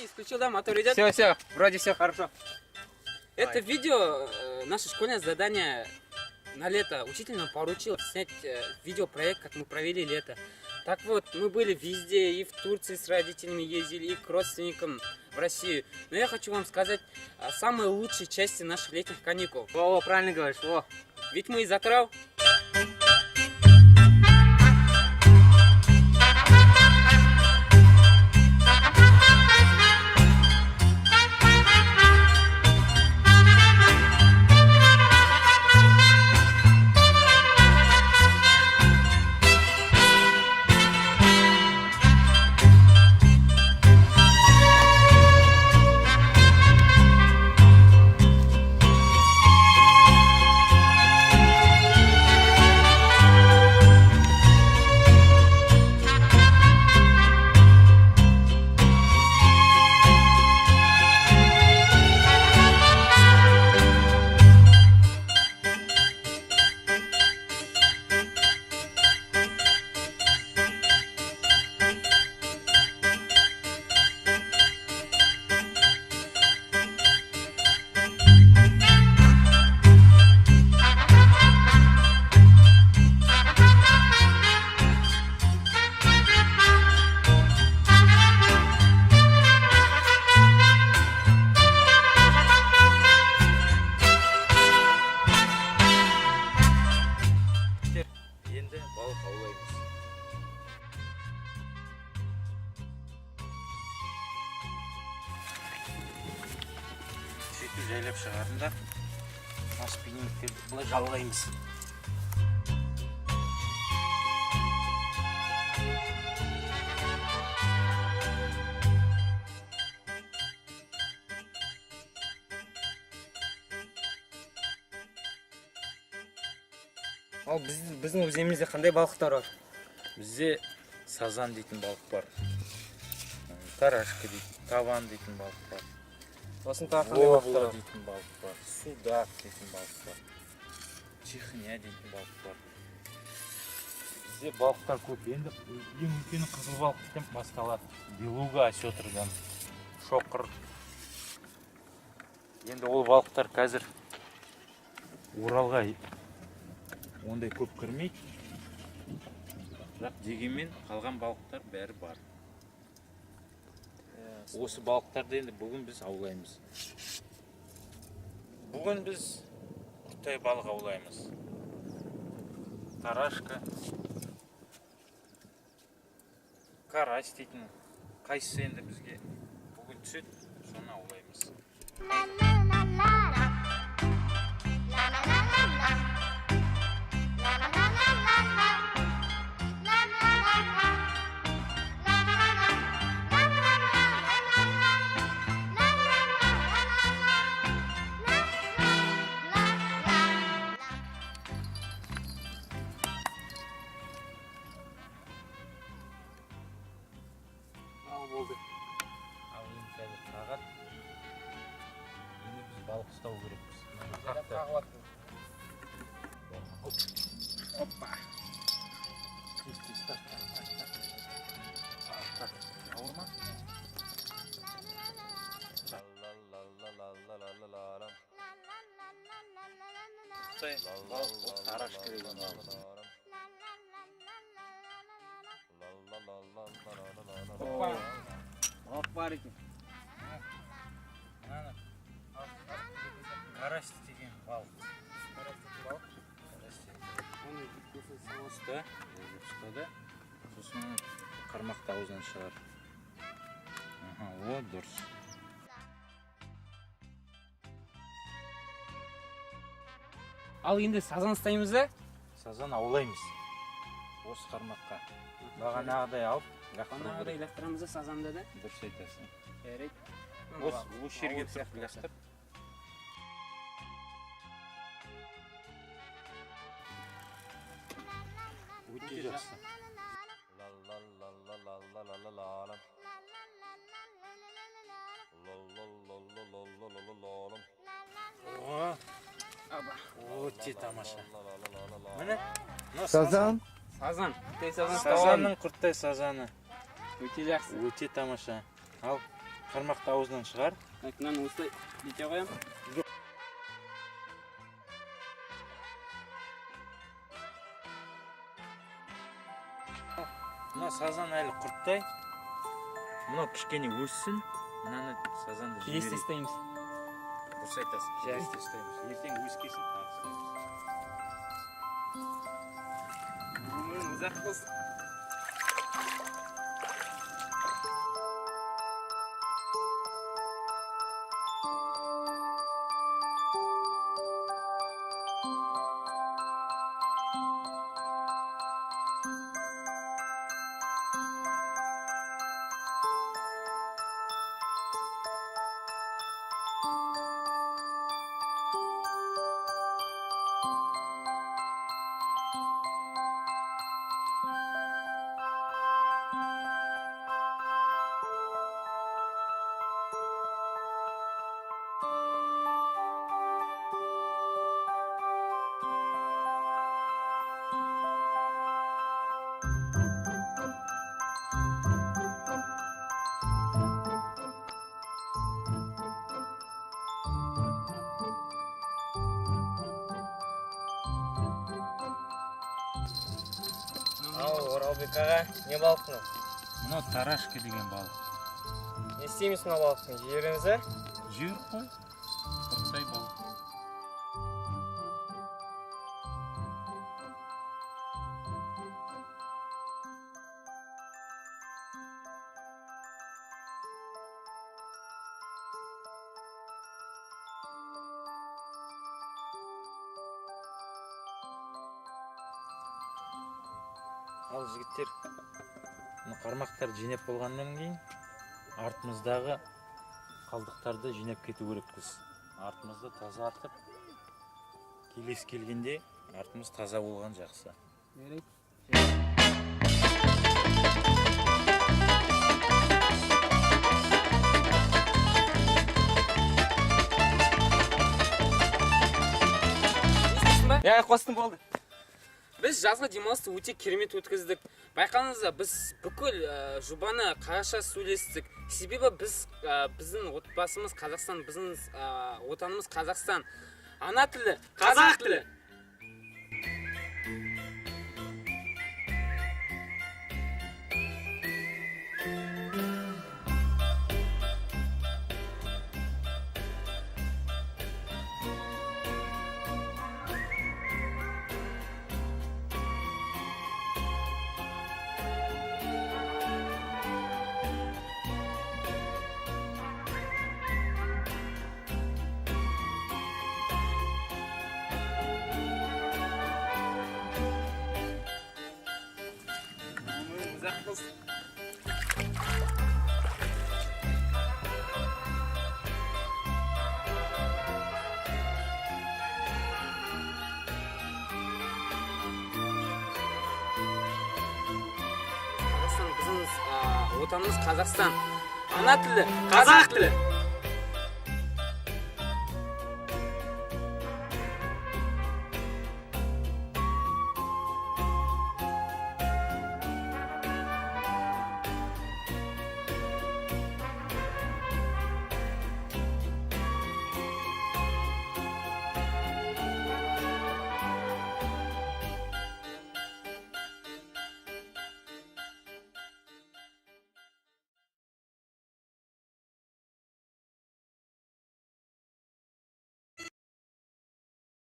Исключил, да, мотор идет? Все, вроде все хорошо. Это видео, наше школьное задание на лето. Учитель нам поручил снять видеопроект, как мы провели лето. Так вот, мы были везде, и в Турции с родителями ездили, и к родственникам в Россию. Но я хочу вам сказать о самой лучшей части наших летних каникул. Во, правильно говоришь, во. Ведь мы из Атырау. Енді балық аулаймыз. Сөйтіп жайлап шығардым да спиннингтерді былай жалғаймыз. Ал біздің өзімізде қандай балықтар бар? Бізде сазан дейтін балық бар. Тарашка дейтін, таван дейтін балық бар. Осын тағы қандай балықтар бар? Дейтін балық бар. Судак дейтін балық бар. Чихня дейтін балық бар. Бізде балықтар көп. Енді ең үлкені қызыл балық дейтін басқалар. Белуга, осетрдан, шоқыр. Енді ол балықтар қазір Оралға ондай көп кірмейді. Бірақ дегенмен қалған балықтар бәрі бар. Осы балықтарды енді бүгін біз аулаймыз. Бүгін біз құртай балық аулаймыз. Тарашка, карась дейтін. Қайсысы енді бізге бүгін түседі, соны аулаймыз. Болды. Ал енді қазір қағат. Енді біз балық ұстау керекпіз. Оппа. Ауырма? Құтай балық тарашка деген балық. Балық бар екен. Карась деген балық. Оны көсін Ұста, ұстады. Сосын қармақты аузынан шығар. О, дұрыс. Ал енді сазан ұстаймыз да? Сазан аулаймыз. Осы қармаққа. Бағанағыдай алып, Бағанағыдай лақтырамыз да сазанды да? дұрыс айтасың. Жарайды. Осы жерге тұрып лақтыр. Өте жақсы. Өте тамаша. Міне, Сазан? Сазан. Қытай сазан. Сазанның құрттай сазаны. Өте жақсы. Өте тамаша. Ал, қармақты аузынан шығар. Мынаны осылай бүйте қоямын. Мына сазан әлі құрттай. Мына кішкене өссін. Мынаны сазанды Келесі жіберейік. істейміз. Дұрыс айтасың. Келесі ұстаймыз. Ертең өскесін тағы ұстаймыз. Ұзақ болсын. Ау, Оралбек аға, не балық мынау? Мынау тарашка деген балық. Не істейміз мына балықтың? Жібереміз, ә? Жіберіп қой. Құртсай балық. Ал жігіттер, қармақтар жинап болғаннан кейін артымыздағы қалдықтарды жинап кету керекпіз. Артымызды тазартып, келесі келгенде артымыз таза болған жақсы. Я қостым болды. Біз жазғы демалысты өте керемет өткіздік. Байқаңыздар, біз бүкіл жобаны қағазша сөйлестік. Себебі біздің отбасымыз Қазақстан, біздің отанымыз Қазақстан. Ана тілі, қазақ тілі. Отанымыз Қазақстан. Ана тілі, қазақ тілі.